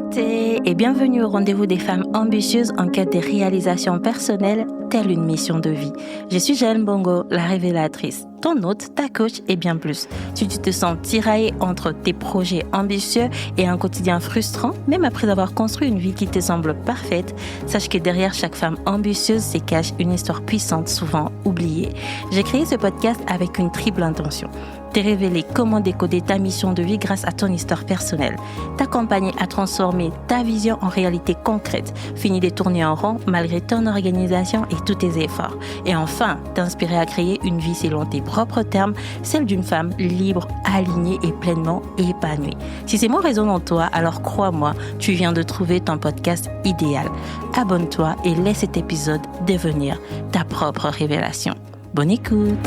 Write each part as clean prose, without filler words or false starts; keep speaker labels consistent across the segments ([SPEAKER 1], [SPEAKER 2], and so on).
[SPEAKER 1] beauté et bienvenue au rendez-vous des femmes ambitieuses en quête des réalisations personnelles, telle une mission de vie. Je suis Jaël Mbongo, la révélatrice, ton hôte, ta coach et bien plus. Si tu te sens tiraillée entre tes projets ambitieux et un quotidien frustrant, même après avoir construit une vie qui te semble parfaite, sache que derrière chaque femme ambitieuse se cache une histoire puissante, souvent oubliée. J'ai créé ce podcast avec une triple intention. Te révéler comment décoder ta mission de vie grâce à ton histoire personnelle. T'accompagner à transformer ta vision en réalité concrète. Fini de tourner en rond malgré ton organisation et tous tes efforts. Et enfin, t'inspirer à créer une vie selon tes propres termes, celle d'une femme libre, alignée et pleinement épanouie. Si ces mots résonnent en toi, alors crois-moi, tu viens de trouver ton podcast idéal. Abonne-toi et laisse cet épisode devenir ta propre révélation. Bonne écoute!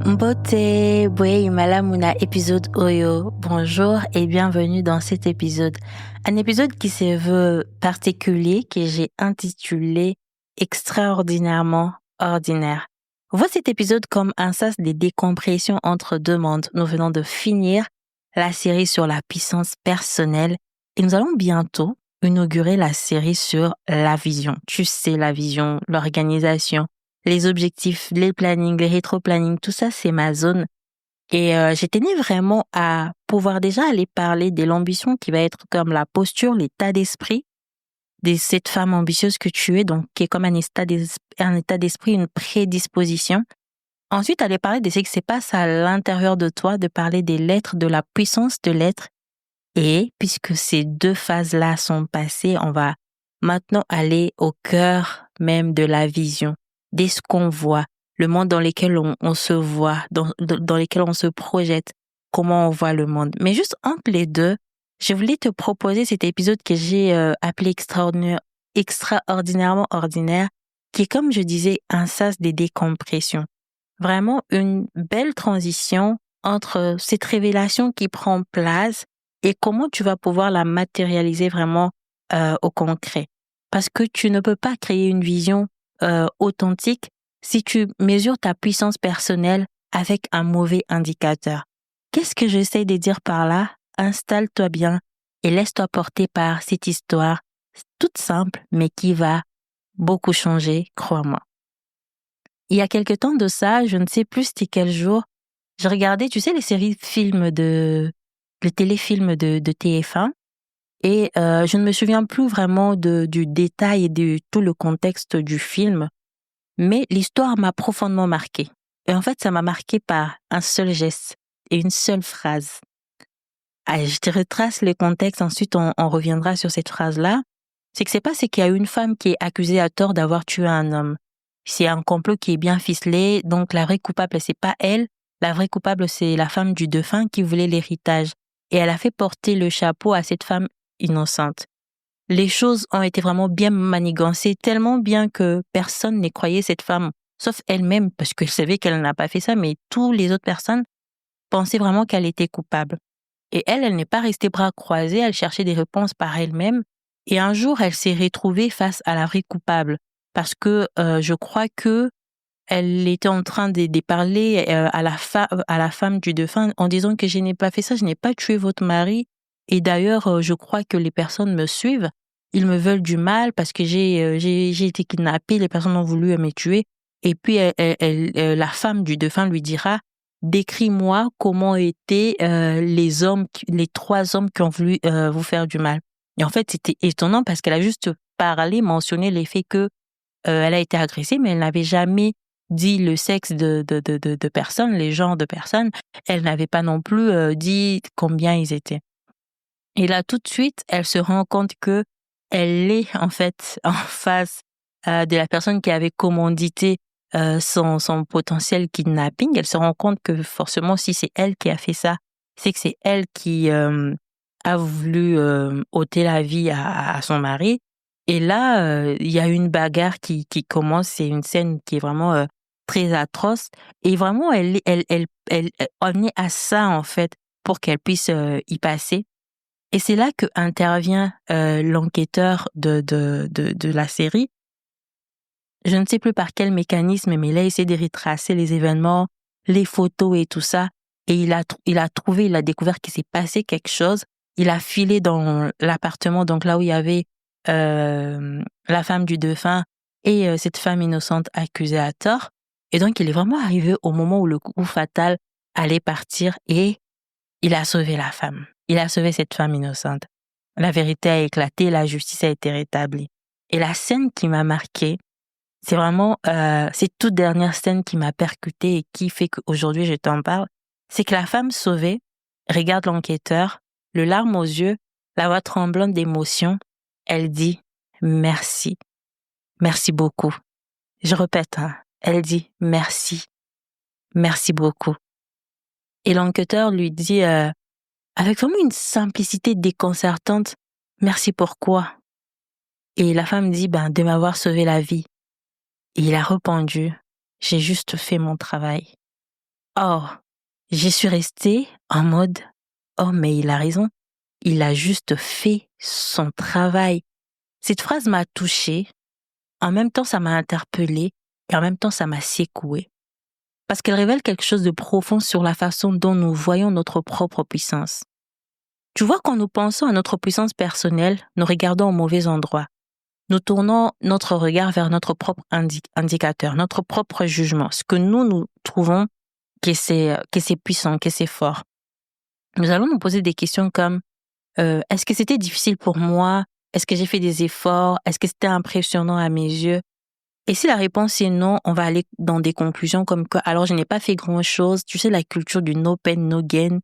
[SPEAKER 1] Beauté, Bwe Malamuna, épisode Oyo. Bonjour et bienvenue dans cet épisode. Un épisode qui se veut particulier, que j'ai intitulé Extraordinairement ordinaire. Vois cet épisode comme un sas de décompression entre deux mondes. Nous venons de finir la série sur la puissance personnelle et nous allons bientôt inaugurer la série sur la vision. Tu sais, la vision, l'organisation, les objectifs, les plannings, les rétro-plannings, tout ça, c'est ma zone. Et j'ai tenu vraiment à pouvoir déjà aller parler de l'ambition qui va être comme la posture, l'état d'esprit de cette femme ambitieuse que tu es, donc qui est comme un état d'esprit, une prédisposition. Ensuite, aller parler de ce qui se passe à l'intérieur de toi, de parler des lettres, de la puissance de l'être. Et puisque ces deux phases-là sont passées, on va maintenant aller au cœur même de la vision. Dès ce qu'on voit, le monde dans lequel on se voit, dans lequel on se projette, comment on voit le monde. Mais juste entre les deux, je voulais te proposer cet épisode que j'ai appelé extraordinairement ordinaire, qui est, comme je disais, un sas de décompression. Vraiment une belle transition entre cette révélation qui prend place et comment tu vas pouvoir la matérialiser vraiment au concret. Parce que tu ne peux pas créer une vision authentique si tu mesures ta puissance personnelle avec un mauvais indicateur. Qu'est-ce que j'essaie de dire par là? Installe-toi bien et laisse-toi porter par cette histoire toute simple mais qui va beaucoup changer, crois-moi. Il y a quelque temps de ça, je ne sais plus c'était quel jour, je regardais, tu sais, les téléfilms de TF1. Et je ne me souviens plus vraiment du détail et de tout le contexte du film, mais l'histoire m'a profondément marquée. Et en fait, ça m'a marquée par un seul geste et une seule phrase. Allez, je te retrace le contexte, ensuite on reviendra sur cette phrase-là. C'est que c'est pas qu'il y a une femme qui est accusée à tort d'avoir tué un homme. C'est un complot qui est bien ficelé, donc la vraie coupable, c'est pas elle. La vraie coupable, c'est la femme du défunt qui voulait l'héritage. Et elle a fait porter le chapeau à cette femme innocente. Les choses ont été vraiment bien manigancées, tellement bien que personne ne croyait cette femme, sauf elle-même, parce qu'elle savait qu'elle n'a pas fait ça, mais toutes les autres personnes pensaient vraiment qu'elle était coupable. Et elle n'est pas restée bras croisés, elle cherchait des réponses par elle-même, et un jour, elle s'est retrouvée face à la vraie coupable, parce que je crois que elle était en train de parler à la femme du défunt en disant que je n'ai pas fait ça, je n'ai pas tué votre mari. Et d'ailleurs, je crois que les personnes me suivent. Ils me veulent du mal parce que j'ai été kidnappée, les personnes ont voulu me tuer. Et puis, la femme du défunt lui dira, décris-moi comment étaient les 3 hommes qui ont voulu vous faire du mal. Et en fait, c'était étonnant parce qu'elle a juste parlé, mentionné les faits que elle a été agressée, mais elle n'avait jamais dit le sexe de personnes, les genres de personnes. Elle n'avait pas non plus dit combien ils étaient. Et là, tout de suite, elle se rend compte que elle est en fait en face de la personne qui avait commandité son potentiel kidnapping. Elle se rend compte que forcément, si c'est elle qui a fait ça, c'est que c'est elle qui a voulu ôter la vie à son mari. Et là, il y a une bagarre qui commence. C'est une scène qui est vraiment très atroce. Et vraiment, elle en est à ça, en fait, pour qu'elle puisse y passer. Et c'est là que intervient l'enquêteur de la série. Je ne sais plus par quel mécanisme, mais là, il essaie de retracer les événements, les photos et tout ça. et il a découvert qu'il s'est passé quelque chose. Il a filé dans l'appartement, donc là où il y avait la femme du défunt et cette femme innocente accusée à tort. Et donc, il est vraiment arrivé au moment où le coup fatal allait partir et il a sauvé la femme. Il a sauvé cette femme innocente. La vérité a éclaté, la justice a été rétablie. Et la scène qui m'a marquée, c'est vraiment cette toute dernière scène qui m'a percutée et qui fait qu'aujourd'hui je t'en parle. C'est que la femme sauvée regarde l'enquêteur, le larme aux yeux, la voix tremblante d'émotion. Elle dit « Merci. Merci beaucoup. » Je répète, hein, elle dit « Merci. Merci beaucoup. » Et l'enquêteur lui dit avec vraiment une simplicité déconcertante « Merci pourquoi ?» Et la femme dit « de m'avoir sauvé la vie. » Et il a répondu « J'ai juste fait mon travail. » Or, j'y suis restée en mode « Oh, mais il a raison. Il a juste fait son travail. » Cette phrase m'a touchée. En même temps, ça m'a interpellée et en même temps, ça m'a secouée. Parce qu'elle révèle quelque chose de profond sur la façon dont nous voyons notre propre puissance. Tu vois, quand nous pensons à notre puissance personnelle, nous regardons au mauvais endroit. Nous tournons notre regard vers notre propre indicateur, notre propre jugement, ce que nous trouvons que c'est puissant, que c'est fort. Nous allons nous poser des questions comme est-ce que c'était difficile pour moi? Est-ce que j'ai fait des efforts? Est-ce que c'était impressionnant à mes yeux? Et si la réponse est non, on va aller dans des conclusions comme que alors je n'ai pas fait grand-chose. Tu sais, la culture du no pain, no gain.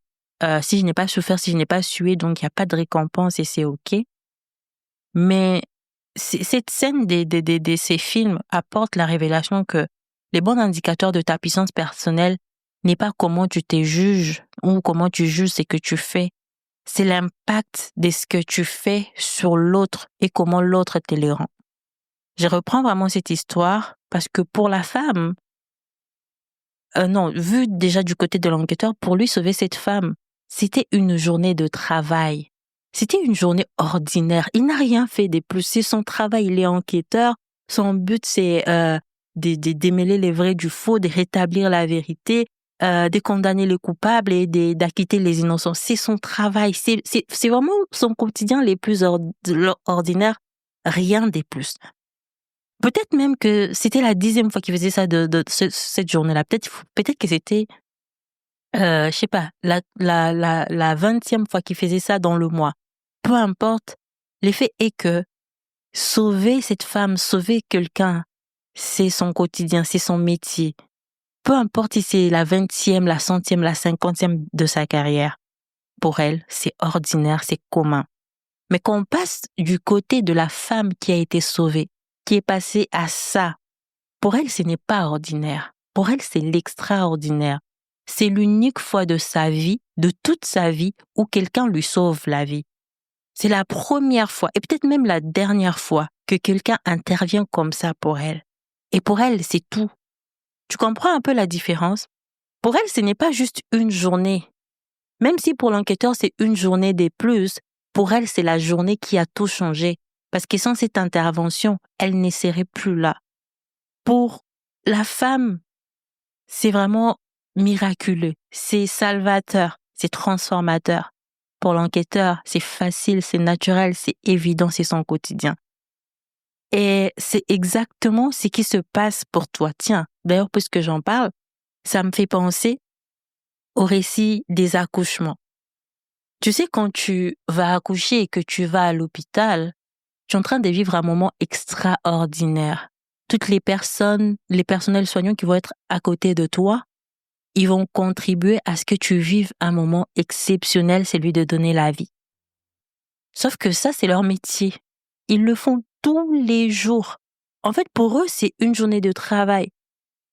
[SPEAKER 1] Si je n'ai pas souffert, si je n'ai pas sué, donc il n'y a pas de récompense et c'est OK. Mais cette scène de ces films apporte la révélation que les bons indicateurs de ta puissance personnelle n'est pas comment tu te juges ou comment tu juges ce que tu fais. C'est l'impact de ce que tu fais sur l'autre et comment l'autre te le rend. Je reprends vraiment cette histoire parce que pour la femme, vu déjà du côté de l'enquêteur, pour lui sauver cette femme, c'était une journée de travail. C'était une journée ordinaire. Il n'a rien fait de plus. C'est son travail. Il est enquêteur. Son but, c'est de démêler les vrais du faux, de rétablir la vérité, de condamner les coupables et d'acquitter les innocents. C'est son travail. C'est vraiment son quotidien les plus ordinaires. Rien de plus. Peut-être même que c'était la 10e fois qu'il faisait ça cette journée-là. Peut-être que c'était, je sais pas, la 20e fois qu'il faisait ça dans le mois. Peu importe. L'effet est que sauver cette femme, sauver quelqu'un, c'est son quotidien, c'est son métier. Peu importe si c'est la 20e, la 100e, la 50e de sa carrière. Pour elle, c'est ordinaire, c'est commun. Mais quand on passe du côté de la femme qui a été sauvée, qui est passée à ça, pour elle, ce n'est pas ordinaire. Pour elle, c'est l'extraordinaire. C'est l'unique fois de sa vie, de toute sa vie, où quelqu'un lui sauve la vie. C'est la première fois, et peut-être même la dernière fois, que quelqu'un intervient comme ça pour elle. Et pour elle, c'est tout. Tu comprends un peu la différence? Pour elle, ce n'est pas juste une journée. Même si pour l'enquêteur, c'est une journée de plus, pour elle, c'est la journée qui a tout changé. Parce que sans cette intervention, elle ne serait plus là. Pour la femme, c'est vraiment miraculeux, c'est salvateur, c'est transformateur. Pour l'enquêteur, c'est facile, c'est naturel, c'est évident, c'est son quotidien. Et c'est exactement ce qui se passe pour toi. Tiens, d'ailleurs, puisque j'en parle, ça me fait penser au récit des accouchements. Tu sais, quand tu vas accoucher et que tu vas à l'hôpital, tu es en train de vivre un moment extraordinaire. Toutes les personnels soignants qui vont être à côté de toi, ils vont contribuer à ce que tu vives un moment exceptionnel, celui de donner la vie. Sauf que ça, c'est leur métier. Ils le font tous les jours. En fait, pour eux, c'est une journée de travail.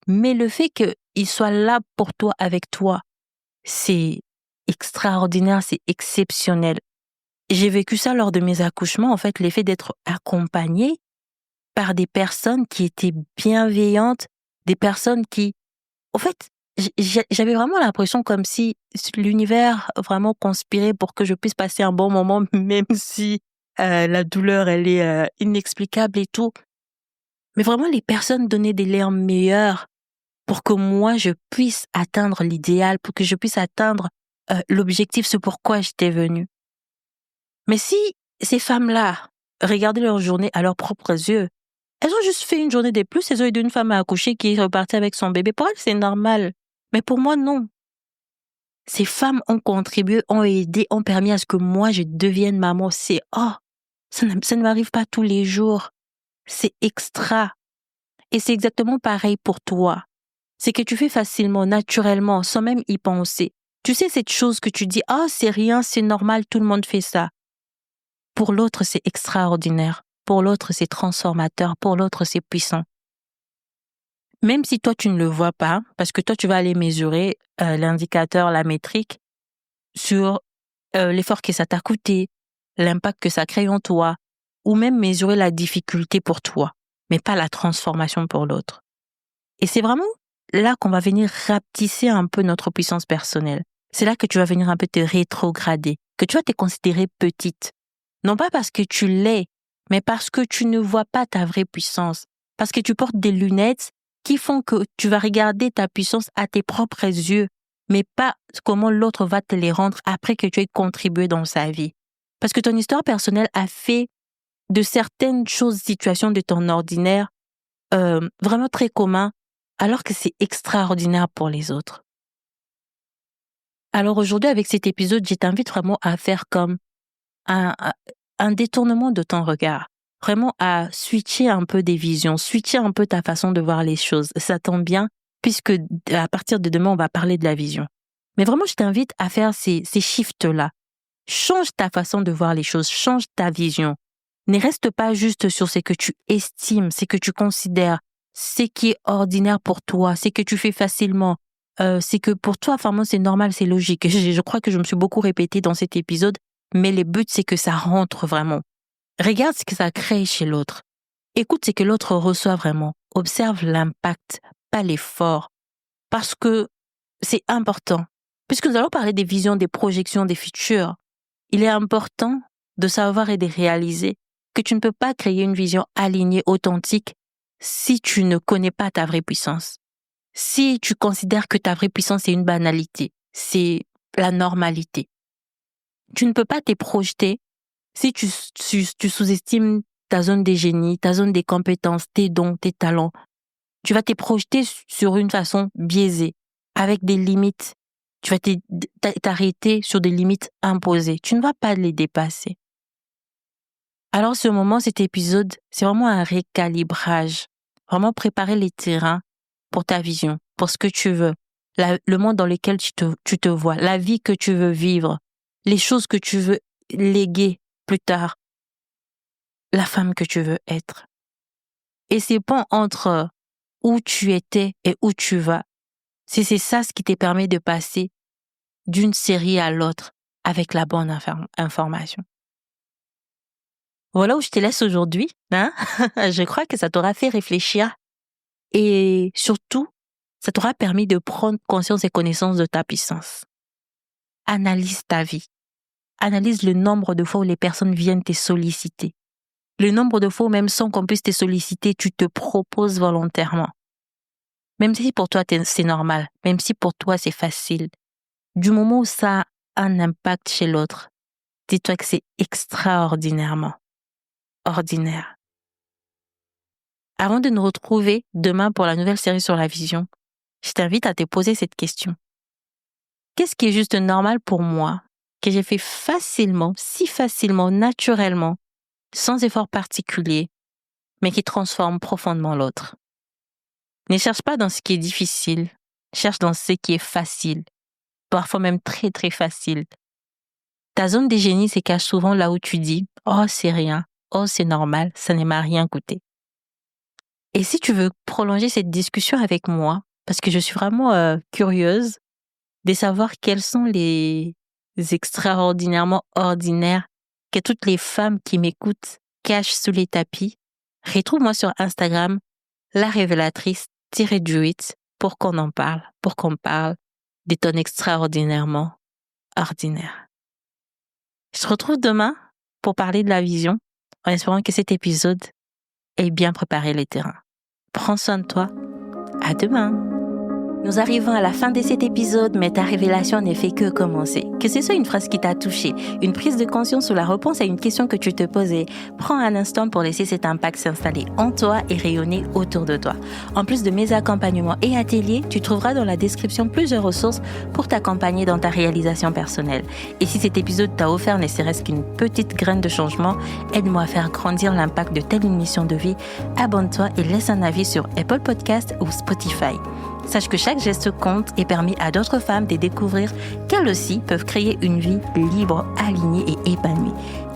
[SPEAKER 1] Mais le fait qu'ils soient là pour toi, avec toi, c'est extraordinaire, c'est exceptionnel. J'ai vécu ça lors de mes accouchements, en fait, l'effet d'être accompagnée par des personnes qui étaient bienveillantes, des personnes qui... En fait, j'avais vraiment l'impression comme si l'univers vraiment conspirait pour que je puisse passer un bon moment, même si la douleur, elle est inexplicable et tout. Mais vraiment, les personnes donnaient des leurs meilleurs pour que moi, je puisse atteindre l'idéal, pour que je puisse atteindre l'objectif, ce pourquoi j'étais venue. Mais si ces femmes-là regardaient leur journée à leurs propres yeux, elles ont juste fait une journée de plus, elles ont aidé une femme à accoucher qui est repartie avec son bébé. Pour elles, c'est normal. Mais pour moi, non. Ces femmes ont contribué, ont aidé, ont permis à ce que moi, je devienne maman. Ça ne m'arrive pas tous les jours. C'est extra. Et c'est exactement pareil pour toi. C'est que tu fais facilement, naturellement, sans même y penser. Tu sais cette chose que tu dis, c'est rien, c'est normal, tout le monde fait ça. Pour l'autre, c'est extraordinaire. Pour l'autre, c'est transformateur. Pour l'autre, c'est puissant. Même si toi, tu ne le vois pas, parce que toi, tu vas aller mesurer l'indicateur, la métrique, sur l'effort que ça t'a coûté, l'impact que ça crée en toi, ou même mesurer la difficulté pour toi, mais pas la transformation pour l'autre. Et c'est vraiment là qu'on va venir rapetisser un peu notre puissance personnelle. C'est là que tu vas venir un peu te rétrograder, que tu vas te considérer petite. Non pas parce que tu l'es, mais parce que tu ne vois pas ta vraie puissance. Parce que tu portes des lunettes qui font que tu vas regarder ta puissance à tes propres yeux, mais pas comment l'autre va te les rendre après que tu aies contribué dans sa vie. Parce que ton histoire personnelle a fait de certaines choses, situations de ton ordinaire, vraiment très commun, alors que c'est extraordinaire pour les autres. Alors aujourd'hui, avec cet épisode, je t'invite vraiment à faire comme un détournement de ton regard. Vraiment à switcher un peu des visions, switcher un peu ta façon de voir les choses. Ça tombe bien, puisque à partir de demain, on va parler de la vision. Mais vraiment, je t'invite à faire ces shifts-là. Change ta façon de voir les choses, change ta vision. Ne reste pas juste sur ce que tu estimes, ce que tu considères, ce qui est ordinaire pour toi, ce que tu fais facilement. C'est que pour toi, vraiment, c'est normal, c'est logique. Je crois que je me suis beaucoup répétée dans cet épisode, mais le but, c'est que ça rentre vraiment. Regarde ce que ça crée chez l'autre. Écoute ce que l'autre reçoit vraiment. Observe l'impact, pas l'effort. Parce que c'est important. Puisque nous allons parler des visions, des projections, des futurs, il est important de savoir et de réaliser que tu ne peux pas créer une vision alignée, authentique, si tu ne connais pas ta vraie puissance. Si tu considères que ta vraie puissance est une banalité, c'est la normalité. Tu ne peux pas te projeter si tu sous-estimes ta zone des génies, ta zone des compétences, tes dons, tes talents. Tu vas te projeter sur une façon biaisée, avec des limites. Tu vas t'arrêter sur des limites imposées. Tu ne vas pas les dépasser. Alors, ce moment, cet épisode, c'est vraiment un récalibrage. Vraiment préparer les terrains pour ta vision, pour ce que tu veux, le monde dans lequel tu te vois, la vie que tu veux vivre, les choses que tu veux léguer plus tard, la femme que tu veux être. Et c'est bon entre où tu étais et où tu vas. C'est ça ce qui te permet de passer d'une série à l'autre avec la bonne information. Voilà où je te laisse aujourd'hui. Je crois que ça t'aura fait réfléchir et surtout, ça t'aura permis de prendre conscience et connaissance de ta puissance. Analyse ta vie. Analyse le nombre de fois où les personnes viennent te solliciter. Le nombre de fois où même sans qu'on puisse te solliciter, tu te proposes volontairement. Même si pour toi c'est normal, même si pour toi c'est facile, du moment où ça a un impact chez l'autre, dis-toi que c'est extraordinairement ordinaire. Avant de nous retrouver demain pour la nouvelle série sur la vision, je t'invite à te poser cette question. Qu'est-ce qui est juste normal pour moi, que j'ai fait facilement, si facilement, naturellement, sans effort particulier, mais qui transforme profondément l'autre? Ne cherche pas dans ce qui est difficile, cherche dans ce qui est facile, parfois même très très facile. Ta zone des génies se cache souvent là où tu dis « Oh, c'est rien, oh, c'est normal, ça ne m'a rien coûté ». Et si tu veux prolonger cette discussion avec moi, parce que je suis vraiment curieuse de savoir quels sont les extraordinairement ordinaires que toutes les femmes qui m'écoutent cachent sous les tapis, retrouve-moi sur Instagram, la révélatrice-du-8, pour qu'on en parle, pour qu'on parle des tonnes extraordinairement ordinaires. Je te retrouve demain pour parler de la vision, en espérant que cet épisode ait bien préparé les terrains. Prends soin de toi. À demain. Nous arrivons à la fin de cet épisode, mais ta révélation n'est fait que commencer. Que ce soit une phrase qui t'a touché, une prise de conscience ou la réponse à une question que tu te posais, prends un instant pour laisser cet impact s'installer en toi et rayonner autour de toi. En plus de mes accompagnements et ateliers, tu trouveras dans la description plusieurs ressources pour t'accompagner dans ta réalisation personnelle. Et si cet épisode t'a offert ne serait-ce qu'une petite graine de changement, aide-moi à faire grandir l'impact de telle mission de vie. Abonne-toi et laisse un avis sur Apple Podcasts ou Spotify. Sache que chaque geste compte et permet à d'autres femmes de découvrir qu'elles aussi peuvent créer une vie libre, alignée et épanouie.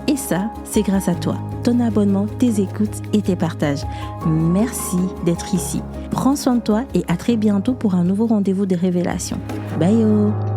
[SPEAKER 1] Et ça, c'est grâce à toi, ton abonnement, tes écoutes et tes partages. Merci d'être ici. Prends soin de toi et à très bientôt pour un nouveau rendez-vous de révélation. Bye!